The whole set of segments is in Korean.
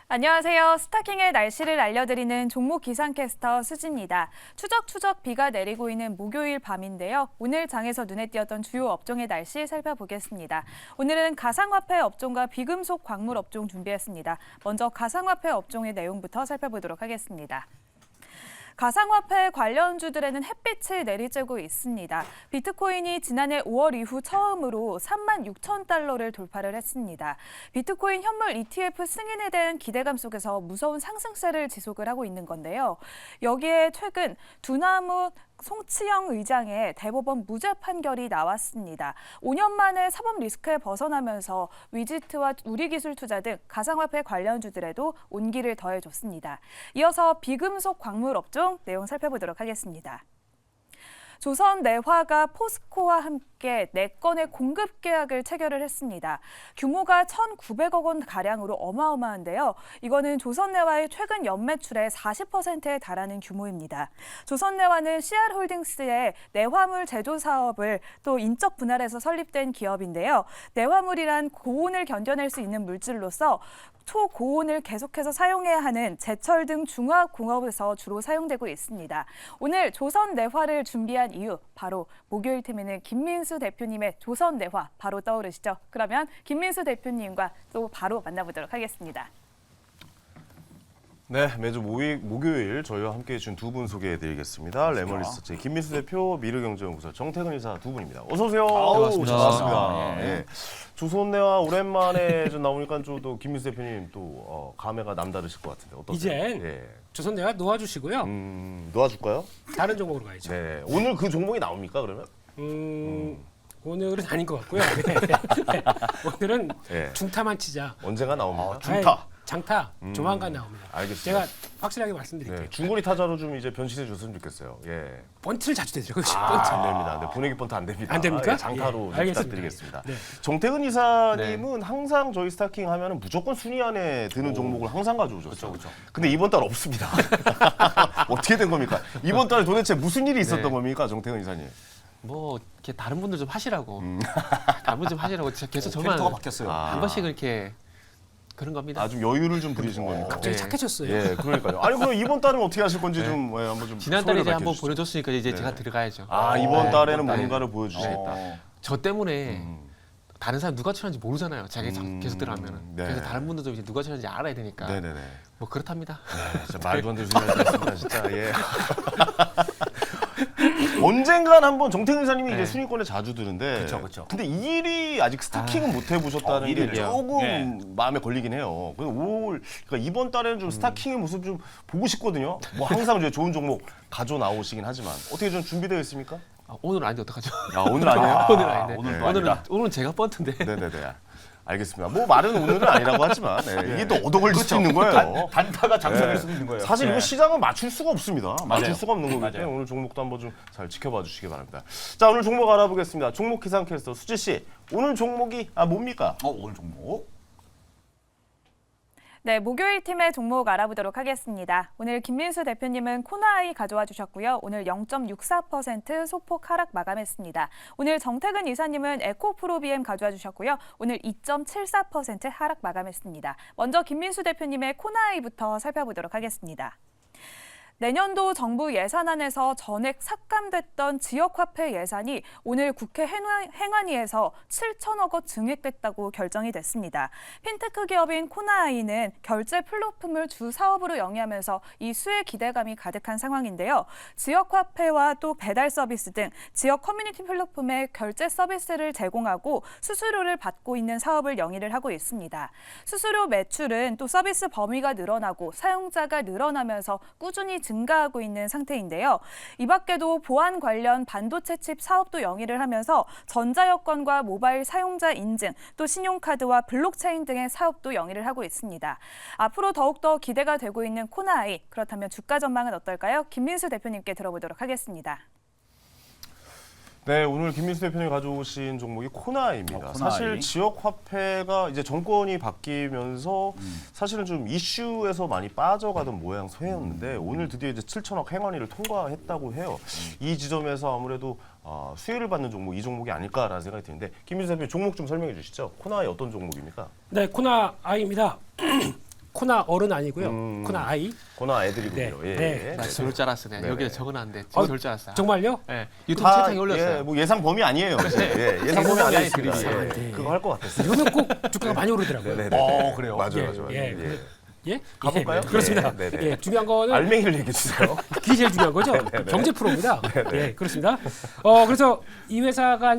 안녕하세요. 스타킹의 날씨를 알려드리는 종목 기상캐스터 수지입니다. 추적추적 비가 내리고 있는 목요일 밤인데요. 오늘 장에서 눈에 띄었던 주요 업종의 날씨 살펴보겠습니다. 오늘은 가상화폐 업종과 비금속 광물 업종 준비했습니다. 먼저 가상화폐 업종의 내용부터 살펴보도록 하겠습니다. 가상화폐 관련주들에는 햇빛이 내리쬐고 있습니다. 비트코인이 지난해 5월 이후 처음으로 36,000달러를 돌파를 했습니다. 비트코인 현물 ETF 승인에 대한 기대감 속에서 무서운 상승세를 지속을 하고 있는 건데요. 여기에 최근 두나무 송치영 의장의 대법원 무죄 판결이 나왔습니다. 5년 만에 사법 리스크에 벗어나면서 위지트와 우리기술투자 등 가상화폐 관련주들에도 온기를 더해줬습니다. 이어서 비금속 광물 업종 내용 살펴보도록 하겠습니다. 조선내화가 포스코와 함께 4건의 공급 계약을 체결을 했습니다. 규모가 1,900억 원 가량으로 어마어마한데요. 이거는 조선내화의 최근 연매출의 40%에 달하는 규모입니다. 조선내화는 CR홀딩스의 내화물 제조 사업을 또 인적 분할해서 설립된 기업인데요. 내화물이란 고온을 견뎌낼 수 있는 물질로서 초고온을 계속해서 사용해야 하는 제철 등 중화공업에서 주로 사용되고 있습니다. 오늘 조선내화를 준비한 이유, 바로 목요일 팀에는 김민수 대표님의 조선내화 바로 떠오르시죠? 그러면 김민수 대표님과 또 바로 만나보도록 하겠습니다. 네, 매주 목요일 저희와 함께해 준 두 분 소개해드리겠습니다. 레몬리서치 김민수 대표, 미르경제연구소 정태근 이사 두 분입니다. 어서 오세요. 반갑습니다. 예. 조선내화 오랜만에 좀 나오니까 또 김민수 대표님 또 감회가 남다르실 것 같은데 어떠세요? 이제 조선내화 놓아주시고요. 놓아줄까요? 다른 종목으로 가야죠. 네, 오늘 그 종목이 나옵니까 그러면? 오늘은 아닌 것 같고요. 네. 오늘은 네. 중타만 치자. 언젠가 나옵니까? 중타. 장타 조만간 나옵니다. 알겠습니다. 제가 확실하게 말씀드릴게요. 네, 중거리 타자로 좀 이제 변신해 줬으면 좋겠어요. 예. 번트를 자주 되죠. 그렇지. 번트 안 됩니다. 네, 보내기 번트 안 됩니다. 안 됩니까? 예, 장타로 예, 알겠습니다. 부탁드리겠습니다. 네. 정태근 이사님은 항상 저희 스타킹 하면은 무조건 순위 안에 드는 종목을 항상 가져오셨어요. 그렇죠. 근데 이번 달 없습니다. 어떻게 된 겁니까? 이번 달 도대체 무슨 일이 있었던 겁니까, 정태근 이사님? 뭐 이렇게 다른 분들 좀 하시라고 다른 분 좀 하시라고 진짜 계속 저만 캐릭터가 바뀌었어요. 한 번씩 이렇게 그런 겁니다. 아, 좀 여유를 좀 부리신 겁니까? 갑자기 네. 착해졌어요. 예, 그러니까요. 아니 그럼 이번 달은 어떻게 하실 건지 좀 한번 좀 지난달에 이제 소회를 한번 밝혀주시죠. 보내줬으니까 이제 네. 제가 들어가야죠. 아, 이번 네, 달에는 이번 달에. 뭔가를 보여주시겠다. 저 때문에 다른 사람 누가 출연하는지 모르잖아요. 자기 계속 들어가면은. 네. 그래서 다른 분들도 이제 누가 출연하는지 알아야 되니까. 네네네. 뭐 그렇답니다. 네, 진짜 말도 안 되는 소리 하셨습니다, 진짜. 예. 언젠간 한번 정태근 이사님이 이제 네. 순위권에 자주 드는데. 그쵸. 근데 이 일이 아직 스타킹은 못 해보셨다는 게 일을요? 조금 네. 마음에 걸리긴 해요. 그러니까 이번 달에는 좀 스타킹의 모습 좀 보고 싶거든요. 뭐 항상 이제 좋은 종목 가져 나오시긴 하지만 어떻게 좀 준비되어 있습니까? 오늘 아닌데 어떡하죠? 아, 오늘 아니에요? 오늘 아닌데. 오늘도 오늘은 제가 번트인데. 네네네. 알겠습니다. 뭐 말은 오늘은 아니라고 하지만 이게 또 얻어 걸릴 수 있는 거예요. 단타가 장사될 네. 수도 있는 거예요. 사실 네. 이거 시장은 맞출 수가 없습니다. 맞출 맞아요. 수가 없는 거기 맞아요. 때문에 오늘 종목도 한번 좀 잘 지켜봐 주시기 바랍니다. 자, 오늘 종목 알아보겠습니다. 종목 기상캐스터 수지 씨, 오늘 종목이 뭡니까? 오늘 종목. 네, 목요일 팀의 종목 알아보도록 하겠습니다. 오늘 김민수 대표님은 코나이 가져와 주셨고요. 오늘 0.64% 소폭 하락 마감했습니다. 오늘 정태근 이사님은 에코프로비엠 가져와 주셨고요. 오늘 2.74% 하락 마감했습니다. 먼저 김민수 대표님의 코나이부터 살펴보도록 하겠습니다. 내년도 정부 예산안에서 전액 삭감됐던 지역화폐 예산이 오늘 국회 행안위에서 7천억 원 증액됐다고 결정이 됐습니다. 핀테크 기업인 코나아이는 결제 플랫폼을 주 사업으로 영위하면서 이 수혜 기대감이 가득한 상황인데요. 지역화폐와 또 배달 서비스 등 지역 커뮤니티 플랫폼에 결제 서비스를 제공하고 수수료를 받고 있는 사업을 영위를 하고 있습니다. 수수료 매출은 또 서비스 범위가 늘어나고 사용자가 늘어나면서 꾸준히 증가하고 있는 상태인데요. 이 밖에도 보안 관련 반도체 칩 사업도 영위를 하면서 전자여권과 모바일 사용자 인증, 또 신용카드와 블록체인 등의 사업도 영위를 하고 있습니다. 앞으로 더욱더 기대가 되고 있는 코나아이, 그렇다면 주가 전망은 어떨까요? 김민수 대표님께 들어보도록 하겠습니다. 네, 오늘 김민수 대표님이 가져오신 종목이 코나이입니다. 코나이. 사실 지역 화폐가 이제 정권이 바뀌면서 사실은 좀 이슈에서 많이 빠져가던 모양새였는데 오늘 드디어 이제 7천억 행안위를 통과했다고 해요. 이 지점에서 아무래도 수혜를 받는 종목, 이 종목이 아닐까라는 생각이 드는데 김민수 대표님 종목 좀 설명해 주시죠. 코나이 어떤 종목입니까? 네, 코나아이입니다. 코나 어른 아니고요. 코나 아이. 코나 애들이군요. 네. 예. 네. 네. 돌 줄 알았어요. 네네. 여기에 적어놨는데 어, 지금 돌줄 알았어요. 정말요? 네, 유튜브 다 채팅에 올렸어요. 예, 뭐 예상 범위 아니에요. 예, 예상 범위 아니, 아니었습니다. 그림이에요. 예, 네. 그거 할 것 같았어요. 이러면 꼭 주가가 많이 오르더라고요. 네네. 그래요? 맞아요, 예, 맞아요. 예. 예. 예? 가볼까요? 예, 그렇습니다. 네, 네. 예, 중요한 거는 알맹이를 얘기해 주세요. 그게 제일 중요한 거죠. 경제 프로입니다. 예, 그렇습니다. 그래서 이 회사가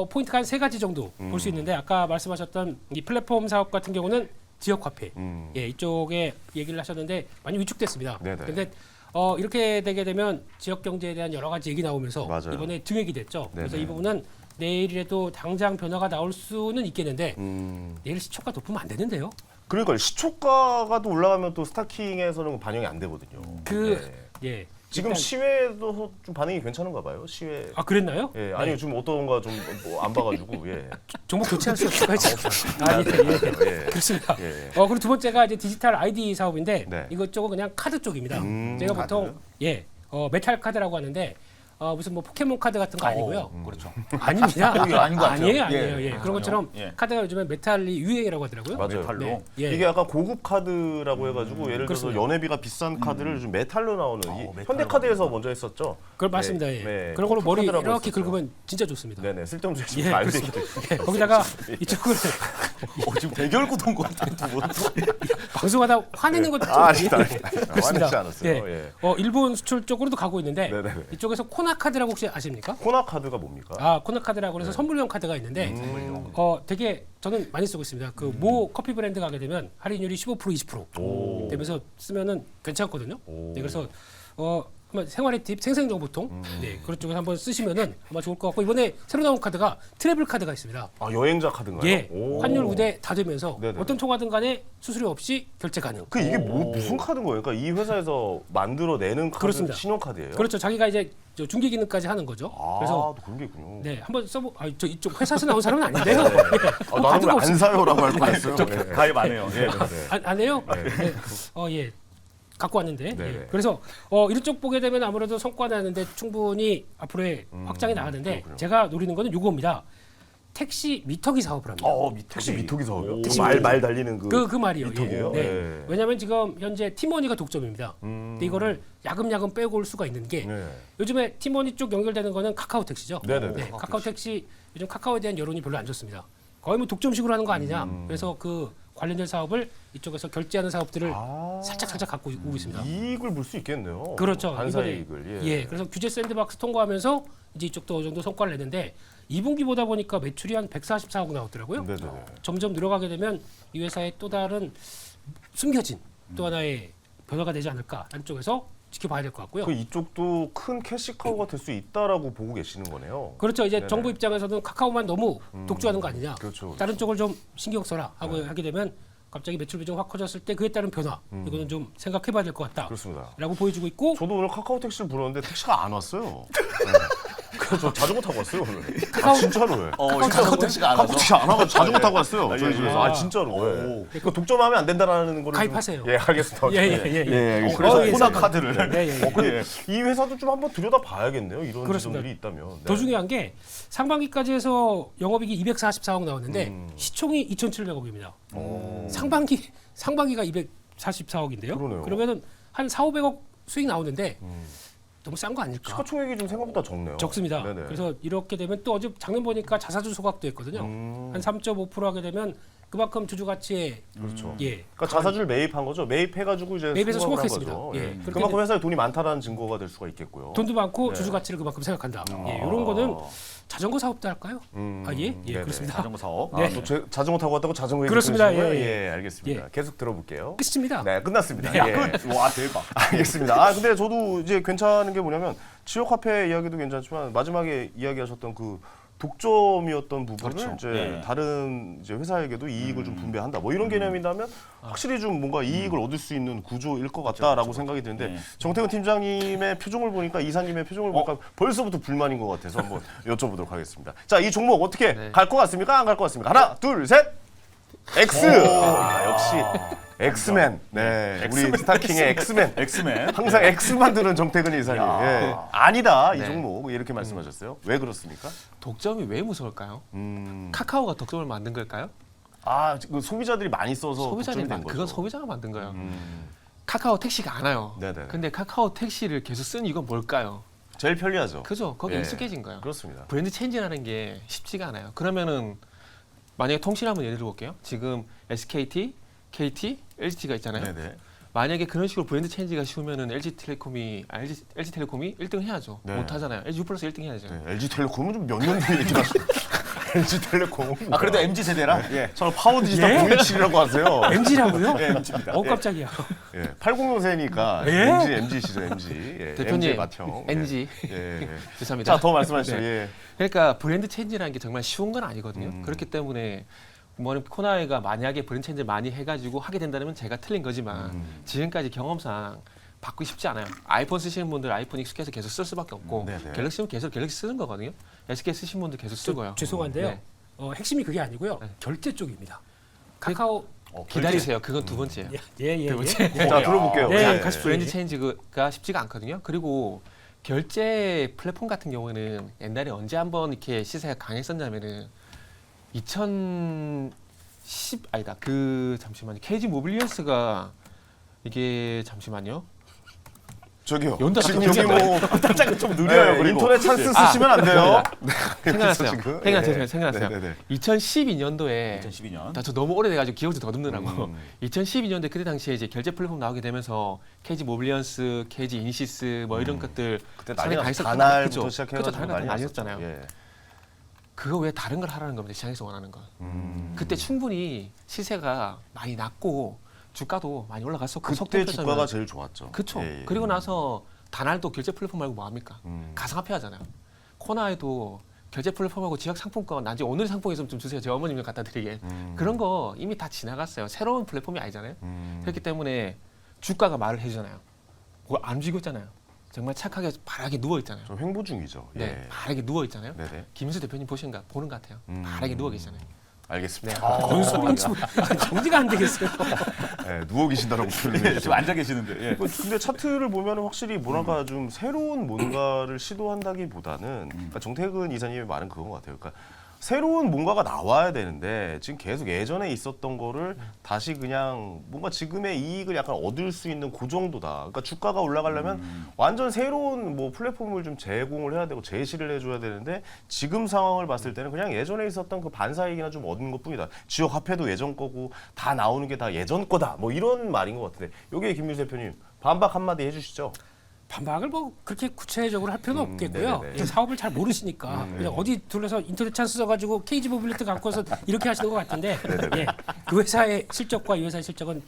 포인트가 한 세 가지 정도 볼 수 있는데 아까 말씀하셨던 이 플랫폼 사업 같은 경우는 지역 화폐, 예, 이쪽에 얘기를 하셨는데 많이 위축됐습니다. 네네. 그런데 이렇게 되게 되면 지역 경제에 대한 여러 가지 얘기 나오면서 맞아요. 이번에 증액이 됐죠. 그래서 네네. 이 부분은 내일이라도 당장 변화가 나올 수는 있겠는데 음. 내일 시초가 높으면 안 되는데요. 그러니까 시초가가 또 올라가면 또 스타킹에서는 반영이 안 되거든요. 예. 지금 일단- 시외도 좀 반응이 괜찮은가 봐요. 시외. 아 그랬나요? 예, 아니요, 지금 어떤가 좀 안 봐가지고, 예. 종목 교체할 수 없을까요? 예. 그렇습니다. 예. 그리고 두 번째가 이제 디지털 아이디 사업인데 네. 이것저것 그냥 카드 쪽입니다. 제가 보통 카드? 예, 메탈 카드라고 하는데 무슨 뭐 포켓몬 카드 같은 거 아니고요. 그렇죠. 아닙니다. 그게 아닌 것 같아요. 아니에요, 아니에요. 예. 예. 그런 것처럼 예. 카드가 요즘에 메탈이 유행이라고 하더라고요. 맞아요. 메탈로. 네. 예. 이게 약간 고급 카드라고 해가지고 예를 들어서 그렇습니다. 연회비가 비싼 카드를 요즘 메탈로 나오는 이 메탈로 현대카드에서 먼저 했었죠. 그걸 맞습니다. 예. 네, 그런 걸로 머리 카드라고 이렇게 했었죠. 긁으면 진짜 좋습니다. 네네, 쓸데없는 예, 좀 알고 그렇습니다. 있기 예, 거기다가 이쪽을 지금 대결 구도인 것 같아요, 두 분. 방송하다 화내는 것도 좀 아니다. 그렇습니다. 화내지 않았어요. 예. 예. 일본 수출 쪽으로도 가고 있는데 네네네. 이쪽에서 코나 카드라고 혹시 아십니까? 코나 카드가 뭡니까? 코나 카드라고 해서 선물용 카드가 있는데 되게 저는 많이 쓰고 있습니다. 그 모 커피 브랜드 가게 되면 할인율이 15% 20% 되면서 쓰면은 괜찮거든요. 오. 네, 그래서 한번 생활의 팁 생생정보통 네, 그런 쪽에서 한번 쓰시면은 아마 좋을 것 같고 이번에 새로 나온 카드가 트래블 카드가 있습니다. 아, 여행자 카드인가요? 예, 오. 환율 우대 다 되면서 네네. 어떤 통화든 간에 수수료 없이 결제 가능. 그 이게 무슨 카드인 거예요? 그러니까 이 회사에서 만들어내는 카드, 그렇습니다. 신용카드예요? 그렇죠. 자기가 이제 저 중개 기능까지 하는 거죠. 아, 그래서 또 그런 게 있군요. 네, 한번 써보. 저 이쪽 회사에서 나온 사람은 아닌데요. 예. 나는 카드가 왜 안 사요라고 할 뻔했어요. 네. 가입 안 해요. 예. 안 해요? 네. 예. 갖고 왔는데. 네네. 예. 그래서 이쪽 보게 되면 아무래도 성과 나는데 충분히 앞으로의 확장이 나가는데 그렇군요. 제가 노리는 거는 요겁니다. 택시 미터기 사업을 합니다. 택시 미터기 사업이요? 택시 말 미터기. 달리는 그 말이요. 미터기예요? 네. 네. 왜냐하면 지금 현재 티머니가 독점입니다. 근데 이거를 야금야금 빼고 올 수가 있는 게 네. 요즘에 티머니 쪽 연결되는 거는 카카오 택시죠. 네네네. 네, 카카오 택시 요즘 카카오에 대한 여론이 별로 안 좋습니다. 거의 뭐 독점식으로 하는 거 아니냐. 그래서 그 관련된 사업을 이쪽에서 결제하는 사업들을 살짝 갖고 오고 있습니다. 이익을 볼 수 있겠네요. 그렇죠. 반사의 이번에, 이익을. 예, 그래서 규제 샌드박스 통과하면서 이제 이쪽도 어느 정도 성과를 냈는데 2분기보다 보니까 매출이 한 144억 나왔더라고요. 네네네. 점점 늘어가게 되면 이 회사의 또 다른 숨겨진 또 하나의 변화가 되지 않을까 안쪽에서 지켜봐야 될 것 같고요. 그 이쪽도 큰 캐시카우가 될 수 있다라고 보고 계시는 거네요. 그렇죠. 이제 네네. 정부 입장에서는 카카오만 너무 독주하는 거 아니냐. 그렇죠. 다른 쪽을 좀 신경 써라 하고 하게 되면 갑자기 매출 비중 확 커졌을 때 그에 따른 변화 이거는 좀 생각해봐야 될 것 같다. 그렇습니다. 라고 보여주고 있고 저도 오늘 카카오 택시를 불렀는데 택시가 안 왔어요. 네. 그래서 저 자전거 타고 왔어요 오늘. 카카오- 진짜로요. 카카오 택시가 안 카카오 와서. 택시 안 와서 자전거 타고 왔어요. 아, 저희 예, 집에서. 예. 아 진짜로. 예. 그 독점하면 안 된다라는 거를 가입하세요. 좀, 예 알겠습니다. 예. 알겠습니다. 그래서 코나 카드를. 예, 예. 근데 이 회사도 좀 한번 들여다 봐야겠네요. 이런 그렇습니다. 지점들이 있다면. 네. 더 중요한 게 상반기까지 해서 영업이익이 244억 나왔는데 시총이 2,700억입니다. 상반기가 244억인데요. 그러네요. 그러면은 한 4, 500억 수익 나오는데 너무 싼 거 아닐까? 시가총액이 좀 생각보다 적네요. 적습니다. 네네. 그래서 이렇게 되면 또 어제 작년 보니까 자사주 소각도 했거든요. 한 3.5% 하게 되면 그만큼 주주 가치에 그렇죠. 예. 그러니까 자사주를 매입한 거죠. 매입해가지고 이제 매입해서 소각을 한 소각했습니다. 거죠. 예. 예. 그렇게 그만큼 되- 회사에 돈이 많다라는 증거가 될 수가 있겠고요. 돈도 많고 네. 주주 가치를 그만큼 생각한다. 예, 이런 거는 자전거 사업도 할까요? 예, 네네. 그렇습니다. 자전거 사업. 네. 또 자전거 타고 왔다고 자전거 얘기 그렇습니다. 들으시는 예, 거예요? 예, 알겠습니다. 예. 계속 들어볼게요. 끝입니다. 네, 끝났습니다. 네, 예. 와 대박. 알겠습니다. 아 근데 저도 이제 괜찮은 게 뭐냐면 지역 화폐 이야기도 괜찮지만 마지막에 이야기하셨던 그 독점이었던 부분을 그렇죠. 이제 예. 다른 이제 회사에게도 이익을 좀 분배한다. 뭐 이런 개념이라면 확실히 좀 뭔가 이익을 얻을 수 있는 구조일 것 같다라고 생각이 드는데 네. 정태근 팀장님의 표정을 보니까 이사님의 표정을 보니까 벌써부터 불만인 것 같아서 한번 여쭤보도록 하겠습니다. 자, 이 종목 어떻게 네. 갈 것 같습니까? 안 갈 것 같습니까? 하나, 둘, 셋. X. 아, 역시 엑스맨. 네, 우리 스타킹의 엑스맨. 엑스맨. 항상 X만 드는 정태근 이사님. 예. 아니다 이 네. 종목 이렇게 말씀하셨어요. 왜 그렇습니까? 독점이 왜 무서울까요? 카카오가 독점을 만든 걸까요? 그 소비자들이 많이 써서 소비자들이 걱정이 된 거죠. 그건 소비자가 만든 거예요. 카카오 택시가 안 와요. 네네. 근데 카카오 택시를 계속 쓴 이유가 뭘까요? 제일 편리하죠. 그죠? 거기 예. 익숙해진 거예요. 그렇습니다. 브랜드 체인지라는 게 쉽지가 않아요. 그러면은 만약에 통신 한번 예를 들어볼게요. 지금 SKT, KT, LG가 있잖아요. 네네. 만약에 그런 식으로 브랜드 체인지가 쉬우면은 LG텔레콤이 1등 해야죠. 네. 못 하잖아요. LG 플러스 1등 해야죠. 네, LG텔레콤은 좀 몇 년 된 얘기라서. LG텔레콤. 그래도 MZ 세대라. 예. 저는 파워디지털 017이라고 하세요. MG라고요? 예, MZ입니다. 깜짝이야. 예, 80년생이니까 예? MZ시죠, MZ. 예, 대표님, MZ의 맏형. NG. 예, 예. 죄송합니다. 자, 더 말씀하시죠. 네. 예. 그러니까 브랜드 체인지라는 게 정말 쉬운 건 아니거든요. 음. 그렇기 때문에 코나이가 만약에 브랜드 체인지를 많이 해가지고 하게 된다면 제가 틀린 거지만 지금까지 경험상 바꾸기 쉽지 않아요. 아이폰 쓰시는 분들 아이폰 익숙해서 계속 쓸 수밖에 없고 네네. 갤럭시는 계속 갤럭시 쓰는 거거든요. SK 쓰신 분들 계속 쓰고요. 죄송한데요. 네. 핵심이 그게 아니고요. 네. 결제 쪽입니다. 카카오 기다리세요. 그건 두 번째예요. 예. 두 번째. 자, 들어볼게요. 네, 예. 가십시오. 브랜드 체인지가 쉽지가 않거든요. 그리고 결제 플랫폼 같은 경우는 옛날에 언제 한번 이렇게 시세가 강했었냐면은 2010 아니다. 잠시만요. KG 모빌리언스가 이게 잠시만요. 저기요. 연다 지금 깜짝이야. 여기 뭐 깜짝이 좀 느려요. 네, 그리고 인터넷 찬스 쓰시면 안 돼요. 생각났어요. 지금. 생각났어요. 네네네. 2012년도에 2012년. 저 너무 오래돼가지고 기억이 더듬느라고. 음. 2012년도에 그때 당시에 이제 결제 플랫폼 나오게 되면서 KG 모빌리언스, KG 이니시스 뭐 이런 것들 그때 시장에 난리 다 있었- 다날부터 그죠? 시작해가지고 그죠, 다날 난리 났었죠. 났었잖아요. 예. 그거 왜 다른 걸 하라는 겁니다. 시장에서 원하는 건. 음. 그때 충분히 시세가 많이 낮고 주가도 많이 올라갔었고 그때 속도표잖아요. 주가가 제일 좋았죠. 그렇죠. 예, 예. 그리고 나서 다날도 결제 플랫폼 말고 뭐 합니까? 가상화폐 하잖아요. 코나에도 결제 플랫폼하고 지역 상품권 나중에 오늘 상품 있으면 좀 주세요. 제 어머님을 갖다 드리게. 그런 거 이미 다 지나갔어요. 새로운 플랫폼이 아니잖아요. 그렇기 때문에 주가가 말을 해주잖아요. 그거 안 움직이고 있잖아요. 정말 착하게 바닥에 누워 있잖아요. 좀 횡보 중이죠. 네, 예. 바닥에 누워 있잖아요. 네네. 김인수 대표님 보는 것 같아요. 바닥에 누워 계시잖아요. 알겠습니다. 뭔 소리인지 정리가 안 되겠어요. 네, 누워 계신다라고 표현을 예, 해주죠. 지금 앉아 계시는데. 예. 근데 차트를 보면 확실히 뭐랄까 좀 새로운 뭔가를 시도한다기보다는 그러니까 정태근 이사님의 말은 그건 것 같아요. 그러니까 새로운 뭔가가 나와야 되는데 지금 계속 예전에 있었던 거를 다시 그냥 뭔가 지금의 이익을 약간 얻을 수 있는 그 정도다. 그러니까 주가가 올라가려면 완전 새로운 뭐 플랫폼을 좀 제공을 해야 되고 제시를 해줘야 되는데 지금 상황을 봤을 때는 그냥 예전에 있었던 그 반사이익이나 좀 얻는 것뿐이다. 지역 화폐도 예전 거고 다 나오는 게 다 예전 거다. 뭐 이런 말인 것 같은데 여기에 김민수 대표님 반박 한마디 해주시죠. 반박을 뭐 그렇게 구체적으로 할 필요는 없겠고요. 네네네. 이 사업을 잘 모르시니까 그냥 어디 둘러서 인터넷 찬스 써가지고 KG 모빌리티 갖고 와서 이렇게 하시는 것 같은데 예, 그 회사의 실적과 이 회사의 실적은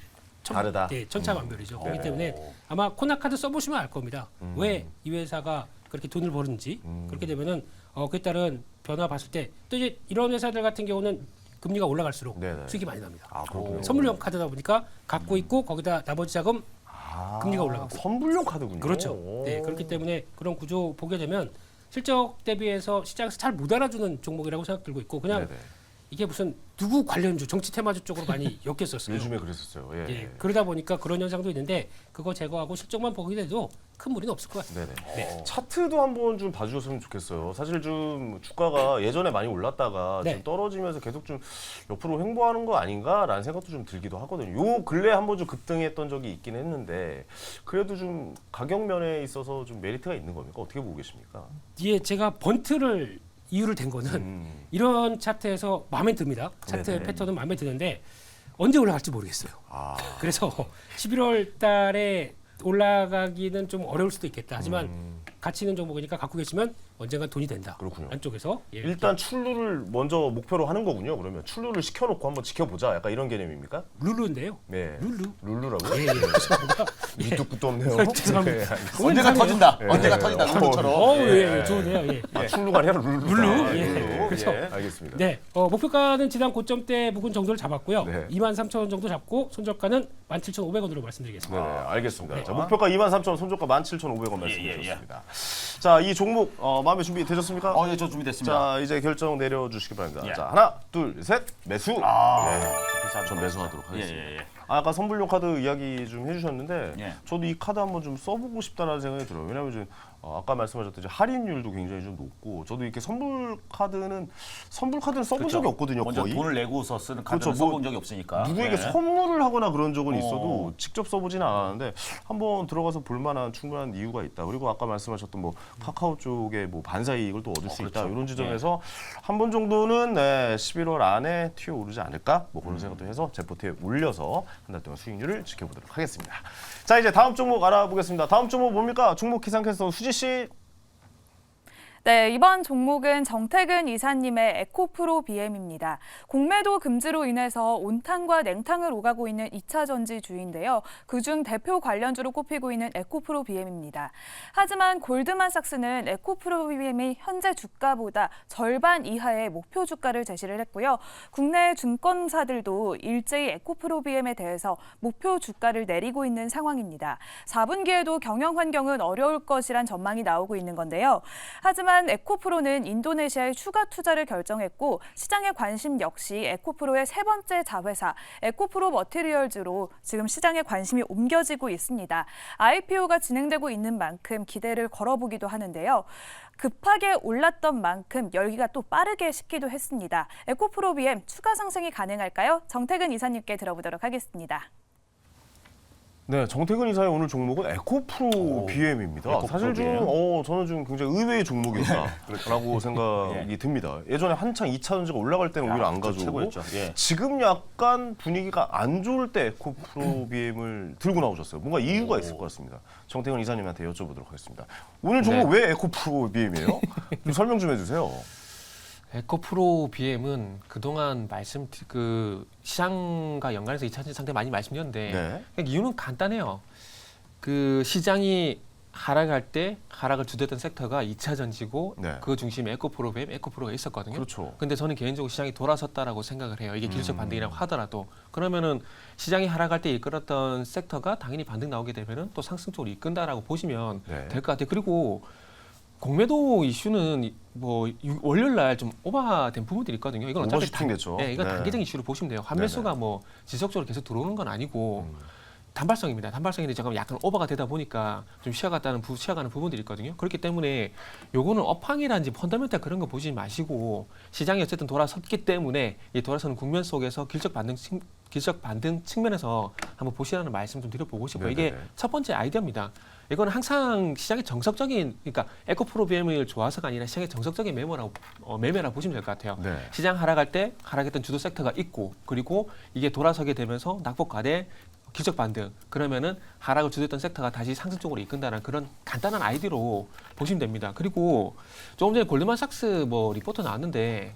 다르다. 예, 천차만별이죠. 그렇기 때문에 아마 코나카드 써보시면 알 겁니다. 왜 이 회사가 그렇게 돈을 버는지 그렇게 되면은 그에 따른 변화 봤을 때 또 이제 이런 회사들 같은 경우는 금리가 올라갈수록 네네. 수익이 많이 납니다. 아 그렇군요. 선물용 카드다 보니까 갖고 있고 거기다 나머지 자금 금리가 올라가고. 선불용 카드군요. 그렇죠. 오. 네, 그렇기 때문에 그런 구조 보게 되면 실적 대비해서 시장에서 잘 못 알아주는 종목이라고 생각 들고 있고 그냥 네네. 이게 무슨 누구 관련주, 정치 테마주 쪽으로 많이 엮였었어요. 요즘에 그랬었어요. 예. 예, 그러다 보니까 그런 현상도 있는데 그거 제거하고 실적만 보게 돼도 큰 무리는 없을 것 같습니다. 네네. 차트도 한번 좀 봐주셨으면 좋겠어요. 사실 좀 주가가 예전에 많이 올랐다가 네. 좀 떨어지면서 계속 좀 옆으로 횡보하는 거 아닌가라는 생각도 좀 들기도 하거든요. 요 근래 한번 좀 급등했던 적이 있긴 했는데 그래도 좀 가격 면에 있어서 좀 메리트가 있는 겁니까? 어떻게 보고 계십니까? 예, 제가 번트를 이유를 댄 거는 이런 차트에서 마음에 듭니다. 차트 네네. 패턴은 마음에 드는데 언제 올라갈지 모르겠어요. 아, 그래서 11월 달에 올라가기는 좀 어려울 수도 있겠다. 하지만 가치 있는 종목이니까 갖고 계시면 언젠간 돈이 된다. 그렇군요. 안쪽에서 예, 일단 출루를 먼저 목표로 하는 거군요. 그러면 출루를 시켜놓고 한번 지켜보자. 약간 이런 개념입니까? 룰루인데요. 네. 룰루. 룰루라고요? 예, 예. 죄송합니다. 밑도 끝도 없네요. 죄송합니다. 네, 알겠습니다. 언제가 터진다. 예. 언제가 터진다. 룰루처럼. 예, 좋으네요. 예. 아, 출루가 아니라 룰루. 룰루? 예. 룰루. 그렇죠. 예, 알겠습니다. 네, 목표가는 지난 고점대 묵은 정도를 잡았고요. 네. 23,000원 정도 잡고 손절가는 17,500원으로 말씀드리겠습니다. 네, 알겠습니다. 자, 목표가 23,000원, 손절가 17,500원 말씀해 예, 예, 예. 주셨습니다. 자, 이 종목 마음에 준비 되셨습니까? 예, 저 준비됐습니다. 자, 이제 결정 내려주시기 바랍니다. 예. 자, 하나, 둘, 셋, 매수. 아, 예. 전 매수하도록 하겠습니다. 예. 아까 선불용 카드 이야기 좀 해주셨는데 예. 저도 이 카드 한번 좀 써보고 싶다는 생각이 들어요. 왜냐하면 좀 아까 말씀하셨듯이 할인율도 굉장히 좀 높고 저도 이렇게 선불 카드는 써본 적이 없거든요. 먼저 거의. 돈을 내고서 쓰는 카드는 그렇죠. 뭐 써본 적이 없으니까. 누구에게 네. 선물을 하거나 그런 적은 있어도 직접 써보지는 않았는데 한번 들어가서 볼만한 충분한 이유가 있다. 그리고 아까 말씀하셨던 뭐 카카오 쪽에 뭐 반사 이익을 또 얻을 수 있다. 그렇죠. 이런 지점에서 한 번 정도는 11월 안에 튀어 오르지 않을까? 뭐 그런 생각도 해서 제포트에 올려서 한 달 동안 수익률을 지켜보도록 하겠습니다. 자, 이제 다음 종목 알아보겠습니다. 다음 종목 뭡니까? 종목 기상캐스터 수지 씨. 네, 이번 종목은 정태근 이사님의 에코프로 BM입니다. 공매도 금지로 인해서 온탕과 냉탕을 오가고 있는 2차 전지 주인데요. 그중 대표 관련주로 꼽히고 있는 에코프로 BM입니다. 하지만 골드만삭스는 에코프로 BM이 현재 주가보다 절반 이하의 목표 주가를 제시를 했고요. 국내 증권사들도 일제히 에코프로 BM에 대해서 목표 주가를 내리고 있는 상황입니다. 4분기에도 경영 환경은 어려울 것이란 전망이 나오고 있는 건데요. 하지만 에코프로는 인도네시아에 추가 투자를 결정했고 시장의 관심 역시 에코프로의 세 번째 자회사 에코프로 머티리얼즈로 지금 시장의 관심이 옮겨지고 있습니다. IPO가 진행되고 있는 만큼 기대를 걸어보기도 하는데요. 급하게 올랐던 만큼 열기가 또 빠르게 식기도 했습니다. 에코프로 BM 추가 상승이 가능할까요? 정태근 이사님께 들어보도록 하겠습니다. 네, 정태근 이사의 오늘 종목은 에코프로 BM입니다. 에코프로 사실 좀 BM. 저는 좀 굉장히 의외의 종목이었다라고 생각이 듭니다. 예전에 한창 2차 전지가 올라갈 때는 오히려 안 가져오고 최고였죠. 예. 지금 약간 분위기가 안 좋을 때 에코프로 BM을 들고 나오셨어요. 뭔가 이유가 있을 것 같습니다. 정태근 이사님한테 여쭤보도록 하겠습니다. 오늘 종목 왜 에코프로 BM이에요? 좀 설명 좀 해주세요. 에코프로 BM은 그동안 시장과 연관해서 2차 전지 상태 많이 말씀드렸는데 네. 그냥 이유는 간단해요. 그 시장이 하락할 때 하락을 주도했던 섹터가 2차 전지고 네. 그 중심에 에코프로 BM, 에코프로가 있었거든요. 그렇죠. 근데 저는 개인적으로 시장이 돌아섰다라고 생각을 해요. 이게 기술적 반등이라고 하더라도 그러면은 시장이 하락할 때 이끌었던 섹터가 당연히 반등 나오게 되면은 또 상승 쪽으로 이끈다라고 보시면 네. 될 것 같아요. 그리고 공매도 이슈는 뭐 월요일 날 좀 오버된 부분들이 있거든요. 이건 어차피 오버슈팅 됐죠. 네, 이건 네. 단기적 이슈로 보시면 돼요. 환매수가 뭐 지속적으로 계속 들어오는 건 아니고 단발성입니다. 단발성인데 잠깐 약간 오버가 되다 보니까 좀 쉬어가는 부분들이 있거든요. 그렇기 때문에 요거는 업황이라든지 펀더멘탈 그런 거 보지 마시고 시장이 어쨌든 돌아섰기 때문에 이 돌아서는 국면 속에서 기술적 반등 측면에서 한번 보시라는 말씀 좀 드려보고 싶어요. 이게 네네네. 첫 번째 아이디어입니다. 이거는 항상 시장의 정석적인, 그러니까 에코프로 BM을 좋아서가 아니라 시장의 정석적인 매매라고 보시면 될 것 같아요. 네. 시장 하락할 때 하락했던 주도 섹터가 있고, 그리고 이게 돌아서게 되면서 낙폭과대 기적 반등, 그러면은 하락을 주도했던 섹터가 다시 상승 쪽으로 이끈다는 그런 간단한 아이디어로 보시면 됩니다. 그리고 조금 전에 골드만삭스 뭐 리포트 나왔는데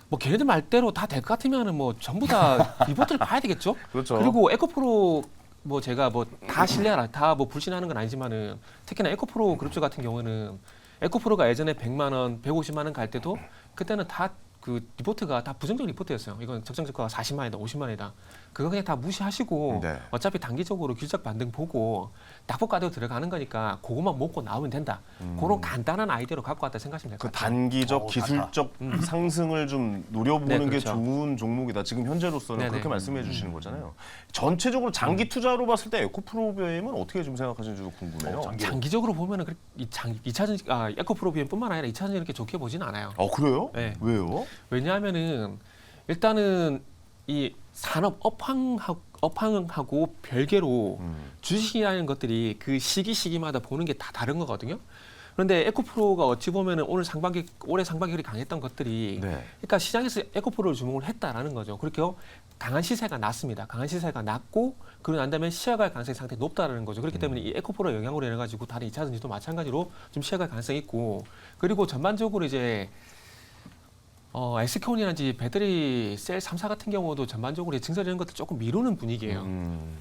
뭐 걔네들 말대로 다 될 것 같으면은 뭐 전부 다 리포트를 봐야 되겠죠. 그렇죠. 그리고 에코프로 뭐 제가 뭐 다 신뢰하라, 다 뭐 불신하는 건 아니지만은 특히나 에코프로 그룹주 같은 경우는 에코프로가 예전에 100만 원, 150만 원 갈 때도 그때는 다 그 리포트가 다 부정적 리포트였어요. 이건 적정 주가가 40만 원이다, 50만 원이다. 그거 그냥 다 무시하시고 네. 어차피 단기적으로 기술적 반등 보고 낙폭과대로 들어가는 거니까 그것만 먹고 나오면 된다. 그런 간단한 아이디어로 갖고 왔다 생각하시면 될 그 것 같아요. 단기적 기술적 상승을 좀 노려보는 네, 게 그렇죠. 좋은 종목이다. 지금 현재로서는 네네. 그렇게 말씀해 주시는 거잖아요. 전체적으로 장기 투자로 봤을 때 에코프로 BM은 어떻게 좀 생각하시는지 궁금해요. 장기적으로 보면은 이 2차 전지 에코프로 BM뿐만 아니라 2차 전지 이렇게 좋게 보지는 않아요. 그래요? 네. 왜요? 왜냐하면은 일단은 이 산업 업황하고 별개로 주식이라는 것들이 그 시기마다 보는 게 다 다른 거거든요. 그런데 에코프로가 어찌 보면은 올해 상반기율이 강했던 것들이 네. 그러니까 시장에서 에코프로를 주목을 했다라는 거죠. 그렇게 강한 시세가 났습니다. 강한 시세가 났고 그러고 난 다음에 시야갈 가능성이 상당히 높다라는 거죠. 그렇기 때문에 이 에코프로 영향으로 인해 가지고 다른 2차 전지도 마찬가지로 좀 시야갈 가능성이 있고 그리고 전반적으로 이제 SK온이라든지 배터리 셀 3사 같은 경우도 전반적으로 증설 이런 것들 조금 미루는 분위기예요.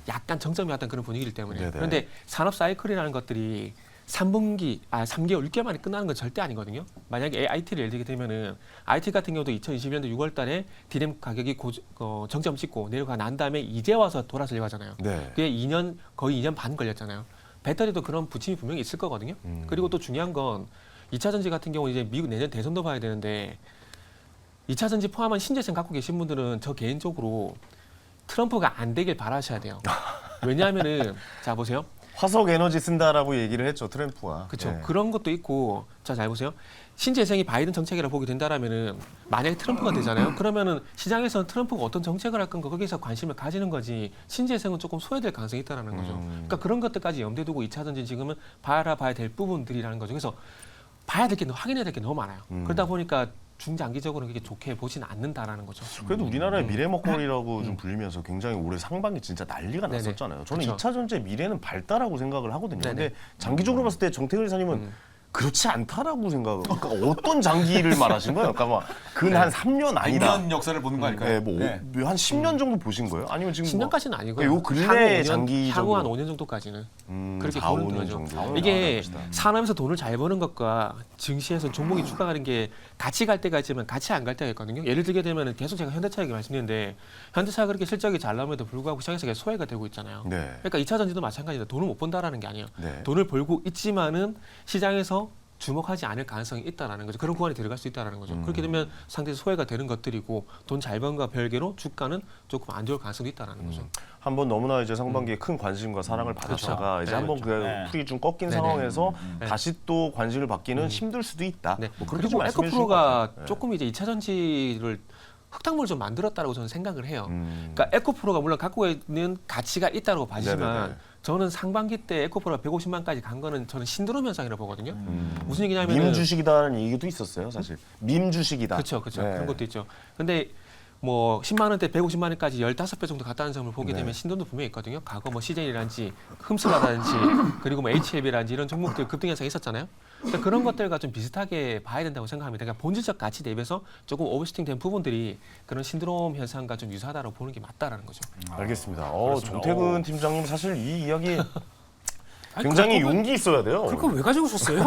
약간 정점이 왔던 그런 분위기이기 때문에. 네네. 그런데 산업 사이클이라는 것들이 3개월, 6개월 만에 끝나는 건 절대 아니거든요. 만약에 IT를 예를 들게 되면은 IT 같은 경우도 2022년도 6월 달에 디램 가격이 정점 찍고 내려가 난 다음에 이제 와서 돌아서려고 하잖아요. 네. 그게 거의 2년 반 걸렸잖아요. 배터리도 그런 부침이 분명히 있을 거거든요. 그리고 또 중요한 건 2차 전지 같은 경우 이제 미국 내년 대선도 봐야 되는데 2차 전지 포함한 신재생 갖고 계신 분들은 저 개인적으로 트럼프가 안 되길 바라셔야 돼요. 왜냐하면은 자 보세요. 화석 에너지 쓴다라고 얘기를 했죠 트럼프가. 그렇죠. 예. 그런 것도 있고 자 잘 보세요. 신재생이 바이든 정책이라 보게 된다라면은 만약에 트럼프가 되잖아요. 그러면은 시장에서는 트럼프가 어떤 정책을 할 건가 거기서 관심을 가지는 거지 신재생은 조금 소외될 가능성이 있다라는 거죠. 그러니까 그런 것들까지 염두에 두고 2차 전지 지금은 봐야 될 부분들이라는 거죠. 그래서 봐야 될 게 확인해야 될 게 너무 많아요. 그러다 보니까 중장기적으로 그렇게 좋게 보지는 않는다라는 거죠. 그래도 우리나라의 미래 먹거리라고 좀 불리면서 굉장히 올해 상반기 진짜 난리가 네네. 났었잖아요. 저는 그쵸. 2차 전지의 미래는 밝다라고 생각을 하거든요. 네네. 근데 장기적으로 봤을 때 정태근 이사님은 그렇지 않다라고 생각을. 그러니까 어떤 장기를 말하신 거예요? 그러니까 막 근 한 3년 아니다. 100년 역사를 보는 거 아닐까요? 네, 뭐한 10년 정도 보신 거예요? 아니면 지금 10년까지는 아니고요. 요 근래 장기적으로 향후 한 5년 정도까지는 그렇게 4, 보는 5년 거죠. 정도. 이게 산업에서 돈을 잘 버는 것과 증시에서 종목이 주가 가는 게 같이 갈 때가 있지만 같이 안 갈 때가 있거든요. 예를 들게 되면 계속 제가 현대차 얘기 말씀드리는데 현대차가 그렇게 실적이 잘 나옴에도 불구하고 시장에서 계속 소외가 되고 있잖아요. 네. 그러니까 2차 전지도 마찬가지다. 돈을 못 번다라는 게 아니에요. 네. 돈을 벌고 있지만은 시장에서 주목하지 않을 가능성이 있다라는 거죠. 그런 구간에 들어갈 수 있다라는 거죠. 그렇게 되면 상대에서 소외가 되는 것들이고 돈 잘 번 거 별개로 주가는 조금 안 좋을 가능성이 있다라는 거죠. 한번 너무나 이제 상반기에 큰 관심과 사랑을 받았다가 그렇죠. 이제 네, 한번 그렇죠. 그 네. 풀이 좀 꺾인 네네. 상황에서 네. 다시 또 관심을 받기는 힘들 수도 있다. 네. 뭐 그렇게 좀 그리고 말씀해 주신 것 에코프로가 같아요. 조금 이제 2차 전지를 흑당물을 좀 만들었다고 저는 생각을 해요. 음. 그러니까 에코프로가 물론 갖고 있는 가치가 있다고 봐지만 네네네. 저는 상반기 때 에코프로가 150만까지 간 거는 저는 신드롬 현상이라고 보거든요. 무슨 얘기냐면 밈 주식이다라는 얘기도 있었어요, 사실. 밈 주식이다. 그렇죠. 네. 그런 것도 있죠. 근데 뭐 10만 원대 150만 원까지 15배 정도 갔다는 점을 보게 네. 되면 신도도 분명히 있거든요. 과거 뭐 CJ라든지 흠스라든지 그리고 뭐 HLB라든지 이런 종목들 급등 현상이 있었잖아요. 그러니까 그런 것들과 좀 비슷하게 봐야 된다고 생각합니다. 그러니까 본질적 가치 대비해서 조금 오버슈팅된 부분들이 그런 신드롬 현상과 좀 유사하다고 보는 게 맞다라는 거죠. 알겠습니다. 그렇습니다. 정태근 팀장님 사실 이 이야기 아니, 굉장히 그럴 거면- 용기 있어야 돼요. 그걸 왜 가지고 오셨어요?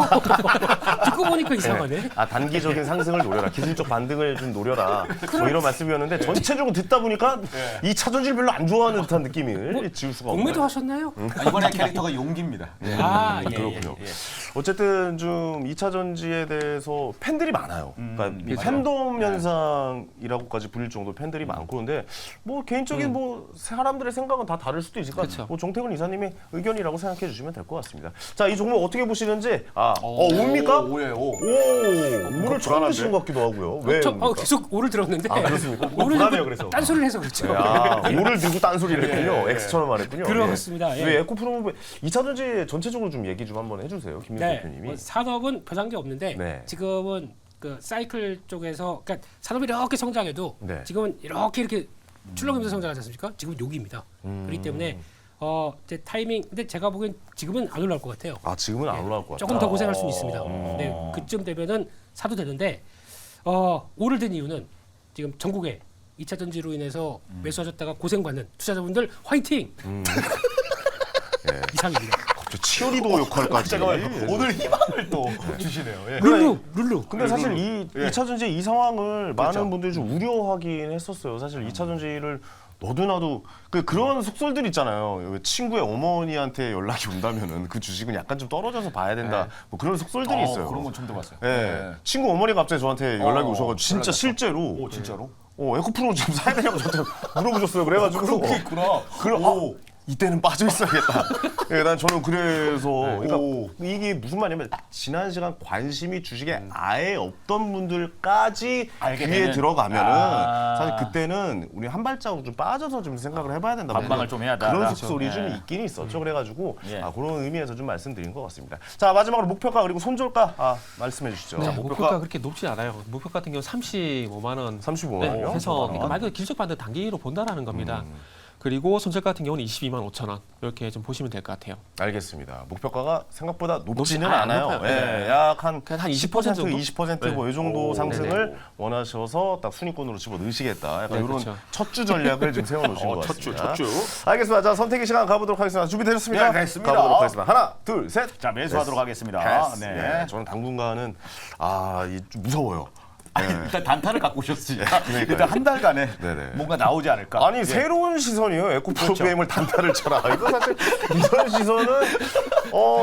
듣고 보니까 이상하네. 단기적인 상승을 노려라. 기술적 반등을 좀 노려라. 뭐 이런 말씀이었는데 전체적으로 듣다 보니까 이 차전지를 별로 안 좋아하는 듯한 느낌을 지울 수가 없네요. 공매도 하셨나요? 이번에 캐릭터가 용기입니다. 아, 예, 그렇군요. 예, 예. 어쨌든 좀 2차 전지에 대해서 팬들이 많아요. 그러니까 이 그렇죠. 팬덤 현상이라고까지 불릴 정도 팬들이 많고 근데 뭐 개인적인 뭐 사람들의 생각은 다 다를 수도 있으니까 그렇죠. 뭐 정태근 이사님의 의견이라고 생각해 주시면 될 것 같습니다. 자, 이 종목 어떻게 보시는지 옵니까? 오예 오. 오를 처음 불안한데? 드신 것 같기도 하고요. 왜 저 옵니까? 계속 오를 들었는데. 그렇습니까? 오를 불안해요, 들고 그래서. 딴소리를 해서 그렇죠. 오를 들고 딴소리를 했군요. X처럼 말했군요. 그렇습니다. 예. 왜 에코프로 2차 전지 전체적으로 좀 얘기 좀 한번 해주세요. 김민수 네, 대표님이. 뭐 산업은 변한 게 없는데 네. 지금은 그 사이클 쪽에서 그러니까 산업이 이렇게 성장해도 네. 지금은 이렇게 출렁이면서 성장하지 않습니까? 지금은 여기입니다. 그렇기 때문에 이제 타이밍 근데 제가 보기엔 지금은 안 올라올 것 같아요. 아, 지금은 안 올라올 것 같아요. 조금 더 고생할 수는 있습니다. 네, 그쯤 되면은 사도 되는데 오를 든 이유는 지금 전국에 2차 전지로 인해서 매수하셨다가 고생받는 투자자분들 화이팅! 이상입니다. 저 치어리더 역할까지. 잠깐만요. 오늘 희망을 또 주시네요. 예. 룰루. 근데 사실 이 2차 전지 이 상황을 그렇죠. 많은 분들이 좀 우려하긴 했었어요. 사실 2차 전지를 너도나도 그런 속설들 있잖아요. 친구의 어머니한테 연락이 온다면은 그 주식은 약간 좀 떨어져서 봐야 된다. 뭐 그런 속설들이 있어요. 그런 건 처음 들어봤어요. 예. 친구 어머니가 갑자기 저한테 연락이 오셔가지고 진짜 연락이 실제로 오 진짜로? 에코프로 좀 사야 되냐고 저한테 물어보셨어요. 그래가지고 그렇게 있구나. 이때는 빠져 있어야겠다. 예, 난 저는 그래서 그러니까 오. 이게 무슨 말이냐면 지난 시간 관심이 주식에 아예 없던 분들까지 알게 귀에 되는. 들어가면은 아. 사실 그때는 우리 한 발자국 좀 빠져서 좀 생각을 해봐야 된다. 반박을 좀 해야 된다. 그런 그렇죠. 속설이 예. 좀 있긴 있었죠. 그래가지고 예. 그런 의미에서 좀 말씀드린 것 같습니다. 자, 마지막으로 목표가 그리고 손절가 말씀해 주시죠. 네, 자, 목표가 그렇게 높지 않아요. 목표 같은 경우 35만 원 35만 네, 원이요? 해서 그러니까 말 그대로 기술적 반등 단기로 본다라는 겁니다. 그리고 손절 같은 경우는 22만 5천 원 이렇게 좀 보시면 될 것 같아요. 알겠습니다. 목표가가 생각보다 높지는 높지 않아요. 않아요. 높아요. 예, 약한 그냥 한 20% 20% 정도? 20% 뭐 이 정도 오, 상승을 네네. 원하셔서 딱 순위권으로 집어 넣으시겠다. 약간 네, 이런 그렇죠. 첫주 전략을 좀 세워놓으신 것 첫 주, 같습니다. 첫 주. 알겠습니다. 자, 선택의 시간 가보도록 하겠습니다. 준비되셨습니까? 네, 됐습니다. 가보도록 하겠습니다. 하나, 둘, 셋. 자 매수하도록 하겠습니다. 패스. 네. 네, 저는 당분간은 좀 무서워요. 아니, 일단 단타를 갖고 오셨으니까 그러니까요. 일단 한 달간에 네네. 뭔가 나오지 않을까. 아니 예. 새로운 시선이에요. 에코 프로그램을 단타를 쳐라. 이거 사실 이런 시선은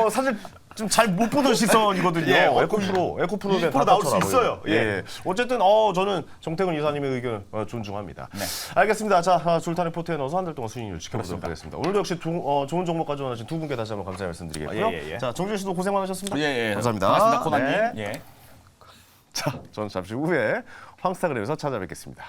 사실 좀 잘 못 보던 시선이거든요. 예, 에코프로면 1% 나올 수 있어요. 예. 어쨌든 저는 정태근 이사님의 의견을 존중합니다. 네. 알겠습니다. 자, 줄탄의 포트에 넣어서 한 달 동안 수익률 지켜보도록 하겠습니다. 오늘도 역시 좋은 정보 가져와주신 두 분께 다시 한번 감사의 말씀드리겠고요. 예. 자, 정준 씨도 고생 많으셨습니다. 예. 감사합니다. 반갑습니다, 코나님. 네. 예. 자, 저는 잠시 후에 황스타그램에서 찾아뵙겠습니다.